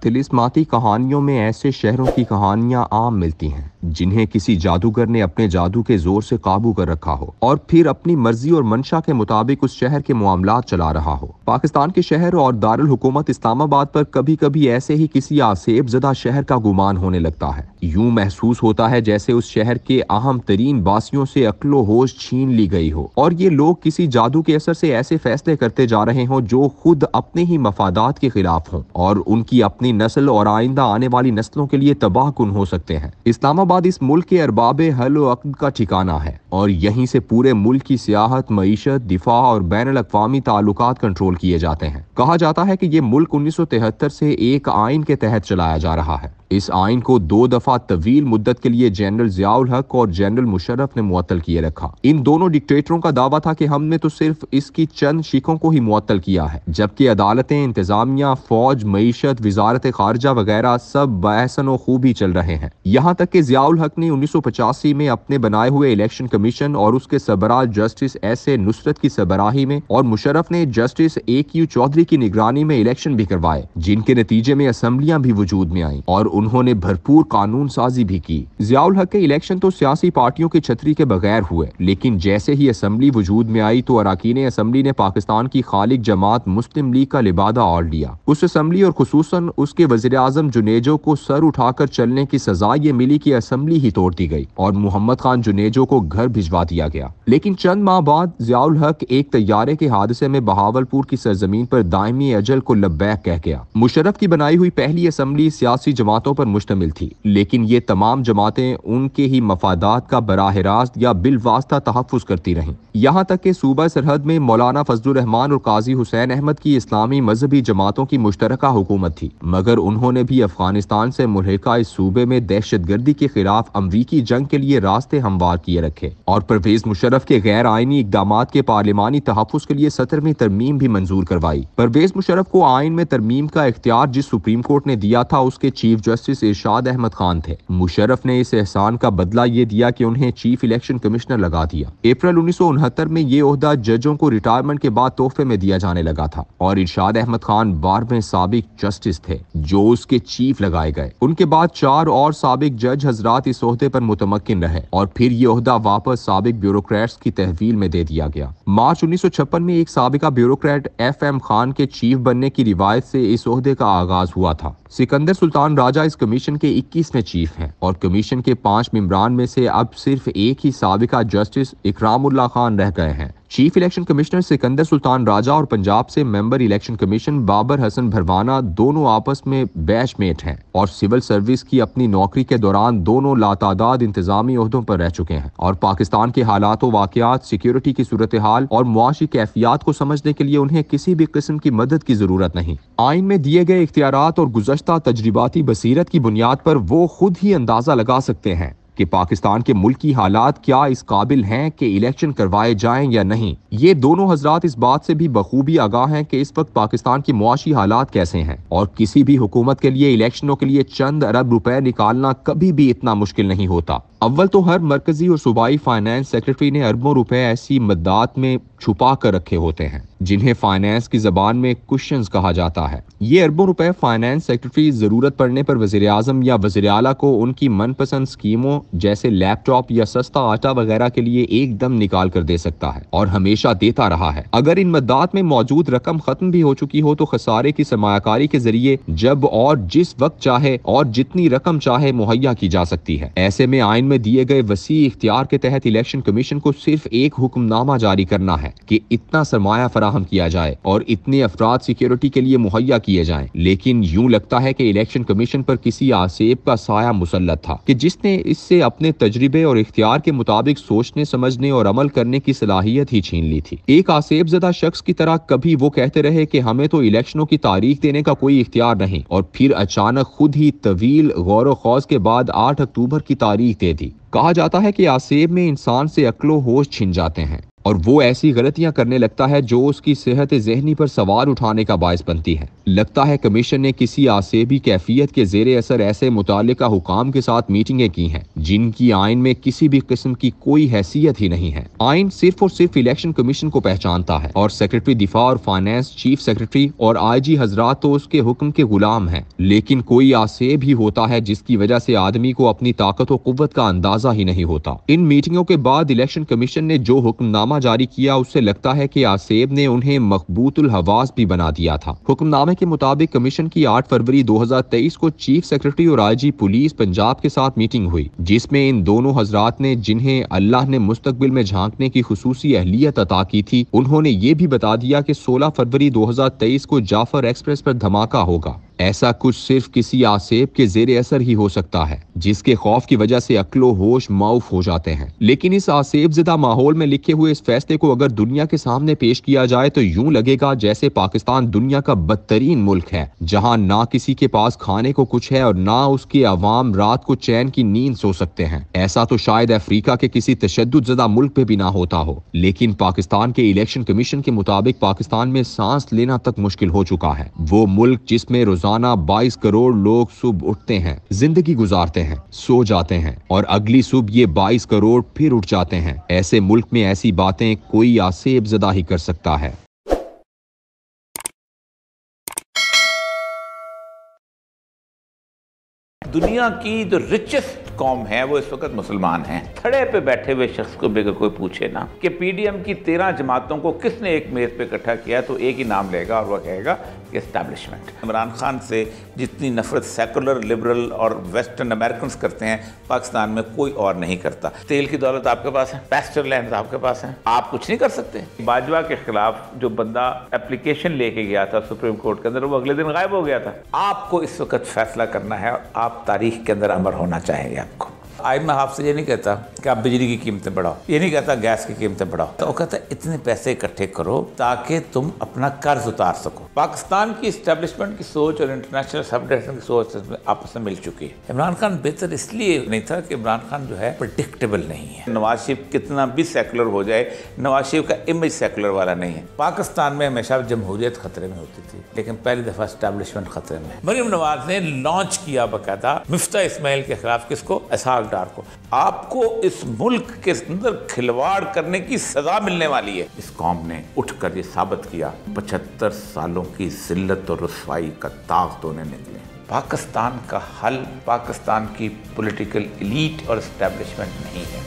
तिलिस्माती कहानियों में ऐसे शहरों की कहानियां आम मिलती हैं जिन्हें किसी जादूगर ने अपने जादू के जोर से काबू कर रखा हो और फिर अपनी मर्जी और मंशा के मुताबिक उस शहर के मामलात चला रहा हो। पाकिस्तान के शहर और दारुल हुकूमत इस्लामाबाद पर कभी कभी ऐसे ही किसी आसेब ज़दा शहर का गुमान होने लगता है। यूं महसूस होता है जैसे उस शहर के अहम तरीन बासियों से अक्लो होश छीन ली गई हो और ये लोग किसी जादू के असर से ऐसे फैसले करते जा रहे हों जो खुद अपने ही मफादात के खिलाफ हों और उनकी अपनी नस्ल और आइंदा आने वाली नस्लों के लिए तबाह कुन हो सकते हैं। इस्लामाबाद इस मुल्क के अरबाबे हल व अक्द का ठिकाना है और यहीं से पूरे मुल्क की सियाहत, मईशत, दिफा और बैनुल अक़वामी ताल्लुकात कंट्रोल किए जाते हैं। कहा जाता है कि ये मुल्क 1973 से एक आइन के तहत चलाया जा रहा है। इस आइन को 2 दफा तवील मुद्दत के लिए जनरल ज़ियाउल हक और जनरल मुशर्रफ ने मुअत्तल किए रखा। इन दोनों डिक्टेटरों का दावा था कि हमने तो सिर्फ इसकी चंद शिकों को ही मुअत्तल किया है, जबकि अदालतें, इंतजामिया, फौज, मईशत, वजारत खारजा वगैरह सब बहसन व खूबी चल रहे हैं। यहाँ तक कि ज़ियाउल हक ने 1985 में अपने बनाए हुए इलेक्शन कमीशन और उसके सरबराह जस्टिस एस.ए. नुसरत की सरबराही में और मुशर्रफ ने जस्टिस ए.क्यू. चौधरी की निगरानी में इलेक्शन भी करवाए, जिनके नतीजे में असम्बलियां भी वजूद में आईं और उन्होंने भरपूर कानून साजी भी की। ज़ियाउल हक के इलेक्शन तो सियासी पार्टियों की छतरी के बगैर हुए, लेकिन जैसे ही असम्बली वजूद में आई तो अरकान असम्बली ने पाकिस्तान की खालिक जमात मुस्लिम लीग का लिबादा ओढ़ लिया। उस असम्बली और खुसूसन उसके वज़ीर आज़म जुनेजो को सर उठाकर चलने की सजा ये मिली कि असम्बली ही तोड़ दी गई और मोहम्मद खान जुनेजो को घर भिजवा दिया गया। लेकिन चंद माह बाद ज़ियाउल हक एक तैयारे के हादसे में बहावलपुर की सरजमीन पर दायमी अजल को लब्बैक कह गया। मुशर्रफ की बनाई हुई पहली असम्बली सियासी जमातों पर मुश्तमिल थी, लेकिन ये तमाम जमातें उनके ही मफादात का बराह रास्त या बिलवास्ता तहफ़्फ़ुज़ करती रहीं। यहाँ तक कि सूबा सरहद में मौलाना फजलुर रहमान और काजी हुसैन अहमद की इस्लामी मजहबी जमातों की मुश्तरका हुकूमत थी, मगर उन्होंने भी अफगानिस्तान से मुल्हिका इस सूबे में दहशतगर्दी के खिलाफ अमरीकी जंग के लिए रास्ते हमवार किए रखे और परवेज मुशर्रफ के गैर आइनी इकदामात के पार्लिमानी तहफ़्फ़ुज़ के लिए 17वीं तरमीम भी मंजूर करवाई। परवेज मुशर्रफ को आइन में तरमीम का इख्तियार जिस सुप्रीम कोर्ट ने दिया था उसके चीफ जस्टिस इरशाद अहमद खान थे। मुशर्रफ ने इस एहसान का बदला ये दिया कि उन्हें चीफ इलेक्शन कमिश्नर लगा दिया। अप्रैल 1969 में ये ओहदा जजों को रिटायरमेंट के बाद तोहफे में दिया जाने लगा था और इरशाद अहमद खान 12वें साबिक जस्टिस थे जो उसके चीफ लगाए गए। उनके बाद 4 और साबिक जज हजरात इस ओहदे पर मुतमक्किन रहे और फिर ये ओहदा वापस साबिक ब्यूरोक्रेट्स की तहवील में दे दिया गया। मार्च 1956 में एक साबिका ब्यूरोक्रेट F.M. खान के चीफ बनने की रिवायत से इस ओहदे का आगाज हुआ था। सिकंदर सुल्तान राजा इस कमीशन के 21वें चीफ हैं और कमीशन के 5 मेंबरान में से अब सिर्फ एक ही साबिका जस्टिस इकरामुल्लाह खान रह गए हैं। Chief election commissioner Sikandar Sultan Raja और पंजाब से member election commission Babar Hasan Bharwana दोनों आपस में बैचमेट हैं और सिविल सर्विस की अपनी नौकरी के दौरान दोनों लातादाद इंतजामी ओहदों पर रह चुके हैं और पाकिस्तान के हालात व वाकयात, सिक्योरिटी की सूरत हाल और मुआशी कैफियत को समझने के लिए उन्हें किसी भी किस्म की मदद की जरूरत नहीं। आइन में दिए गए इख्तियारात और गुज़श्ता तजरिबाती बसीरत की बुनियाद पर वो खुद ही अंदाजा लगा सकते हैं कि पाकिस्तान के मुल्की हालात क्या इस काबिल हैं कि इलेक्शन करवाए जाएं या नहीं। ये दोनों हजरात इस बात से भी बखूबी आगाह हैं कि इस वक्त पाकिस्तान की मुआशी हालात कैसे हैं और किसी भी हुकूमत के लिए इलेक्शनों के लिए चंद अरब रुपए निकालना कभी भी इतना मुश्किल नहीं होता। अव्वल तो हर मरकजी और सूबाई फाइनेंस सेक्रेटरी ने अरबों रुपए ऐसी मद्दात में छुपा कर रखे होते हैं जिन्हें फाइनेंस की जबान में कुशन्स कहा जाता है। ये अरबों रुपए फाइनेंस सेक्रेटरी जरूरत पड़ने पर वजीर आजम या वजीर आला को उनकी मनपसंद स्कीमों जैसे लैपटॉप या सस्ता आटा वगैरह के लिए एकदम निकाल कर दे सकता है और हमेशा देता रहा है। अगर इन मद्दात में मौजूद रकम खत्म भी हो चुकी हो तो खसारे की सरमायाकारी के जरिए जब और जिस वक्त चाहे और जितनी रकम चाहे मुहैया की जा सकती है। ऐसे में आइन में दिए गए वसी इख्तियार के तहत इलेक्शन कमीशन को सिर्फ एक हुक्मनामा जारी करना है कि इतना सरमाया फराहम किया जाए और इतने अफराद सिक्योरिटी के लिए मुहैया किए जाएं। लेकिन यूं लगता है कि इलेक्शन कमीशन पर किसी आसेब का साया मुसल्लत था कि जिसने इससे अपने तजर्बे और इख्तियार के मुताबिक सोचने, समझने और अमल करने की सलाहियत ही छीन ली थी। एक आसेब ज़दा शख्स की तरह कभी वो कहते रहे कि हमें तो इलेक्शनों की तारीख देने का कोई इख्तियार नहीं और फिर अचानक खुद ही तवील गौर व खौज के बाद 8 अक्टूबर की तारीख दे दी। कहा जाता है कि आसेब में इंसान से अक्लो होश छिन जाते हैं। اور وہ ایسی غلطیاں کرنے لگتا ہے جو اس کی صحت ذہنی پر سوال اٹھانے کا باعث بنتی ہے۔ لگتا ہے کمیشن نے کسی آسیبی کیفیت کے زیر اثر ایسے متعلقہ حکام کے ساتھ میٹنگیں کی ہیں جن کی آئین میں کسی بھی قسم کی کوئی حیثیت ہی نہیں ہے۔ آئین صرف اور صرف الیکشن کمیشن کو پہچانتا ہے اور سیکرٹری دفاع اور فائنانس، چیف سیکرٹری اور آئی جی حضرات تو اس کے حکم کے غلام ہیں، لیکن کوئی آسیب ہی ہوتا ہے جس کی وجہ سے آدمی کو اپنی طاقت و قوت کا اندازہ ہی نہیں ہوتا۔ ان میٹنگوں کے بعد الیکشن کمیشن نے جو حکم نامہ جاری کیا اس سے لگتا ہے کہ آسیب نے انہیں مخبوط الحواس بھی بنا دیا تھا۔ حکم نامے کے مطابق کمیشن کی 8 فروری 2023 کو چیف سیکرٹری اور آئی جی پولیس پنجاب کے ساتھ میٹنگ ہوئی، جس میں ان دونوں حضرات نے، جنہیں اللہ نے مستقبل میں جھانکنے کی خصوصی اہلیت عطا کی تھی، انہوں نے یہ بھی بتا دیا کہ 16 فروری 2023 کو جعفر ایکسپریس پر دھماکہ ہوگا۔ ایسا کچھ صرف کسی آسیب کے زیر اثر ہی ہو سکتا ہے جس کے خوف کی وجہ سے عقل و ہوش معاف ہو جاتے ہیں، لیکن اس آسیب زدہ ماحول میں لکھے ہوئے اس فیصلے کو اگر دنیا کے سامنے پیش کیا جائے تو یوں لگے گا جیسے پاکستان دنیا کا بدترین ملک ہے، جہاں نہ کسی کے پاس کھانے کو کچھ ہے اور نہ اس کے عوام رات کو چین کی نیند سو سکتے ہیں۔ ایسا تو شاید افریقہ کے کسی تشدد زدہ ملک پہ بھی نہ ہوتا ہو، لیکن پاکستان کے الیکشن کمیشن کے مطابق پاکستان میں سانس لینا تک مشکل ہو چکا ہے۔ وہ ملک جس میں روزانہ 22 کروڑ لوگ صبح اٹھتے ہیں، زندگی گزارتے ہیں، سو جاتے ہیں اور اگلی صبح یہ 22 کروڑ پھر اٹھ جاتے ہیں، ایسے ملک میں ایسی باتیں کوئی آسیب زدہ ہی کر سکتا ہے۔ دنیا کی جو ریچسٹ قوم ہے وہ اس وقت مسلمان ہیں۔ تھڑے پہ بیٹھے ہوئے شخص کو بھی اگر کوئی پوچھے نا کہ پی ڈی ایم کی 13 جماعتوں کو کس نے ایک میز پہ اکٹھا کیا تو ایک ہی نام لے گا اور وہ کہے گا کہ اسٹیبلشمنٹ۔ عمران خان سے جتنی نفرت سیکولر، لبرل اور ویسٹرن امریکنز کرتے ہیں پاکستان میں کوئی اور نہیں کرتا۔ تیل کی دولت آپ کے پاس ہے، پیسچر لینڈز آپ کے پاس ہیں، آپ کچھ نہیں کر سکتے۔ باجوہ کے خلاف جو بندہ اپلیکیشن لے کے گیا تھا سپریم کورٹ کے اندر، وہ اگلے دن غائب ہو گیا تھا۔ آپ کو اس وقت فیصلہ کرنا ہے اور آپ تاریخ کے اندر امر ہونا چاہیے آپ کو۔ آئین آپ سے یہ نہیں کہتا کہ آپ بجلی کی قیمتیں بڑھاؤ، یہ نہیں کہتا گیس کی قیمتیں بڑھاؤ، تو وہ کہتا ہے اتنے پیسے اکٹھے کرو تاکہ تم اپنا قرض اتار سکو۔ پاکستان کی اسٹیبلشمنٹ کی سوچ اور انٹرنیشنل سبڈیشن کی سوچ آپس میں مل چکی ہے۔ عمران خان بہتر اس لیے نہیں تھا کہ عمران خان جو ہے پریڈکٹیبل نہیں ہے۔ نواز شریف کتنا بھی سیکولر ہو جائے، نواز شریف کا امیج سیکولر والا نہیں ہے۔ پاکستان میں ہمیشہ جمہوریت خطرے میں ہوتی تھی، لیکن پہلی دفعہ اسٹیبلشمنٹ خطرے میں۔ مریم نواز نے لانچ کیا باقاعدہ مفتاح اسماعیل کے خلاف، کس کو؟ اسحاق ڈار کو۔ آپ کو اس ملک کے اندر کھلواڑ کرنے کی سزا ملنے والی ہے۔ اس قوم نے اٹھ کر یہ ثابت کیا 75 سالوں کی ذلت اور رسوائی کا داغ دھونے نکلے۔ پاکستان کا حل پاکستان کی پولیٹیکل ایلیٹ اور اسٹیبلشمنٹ نہیں ہے۔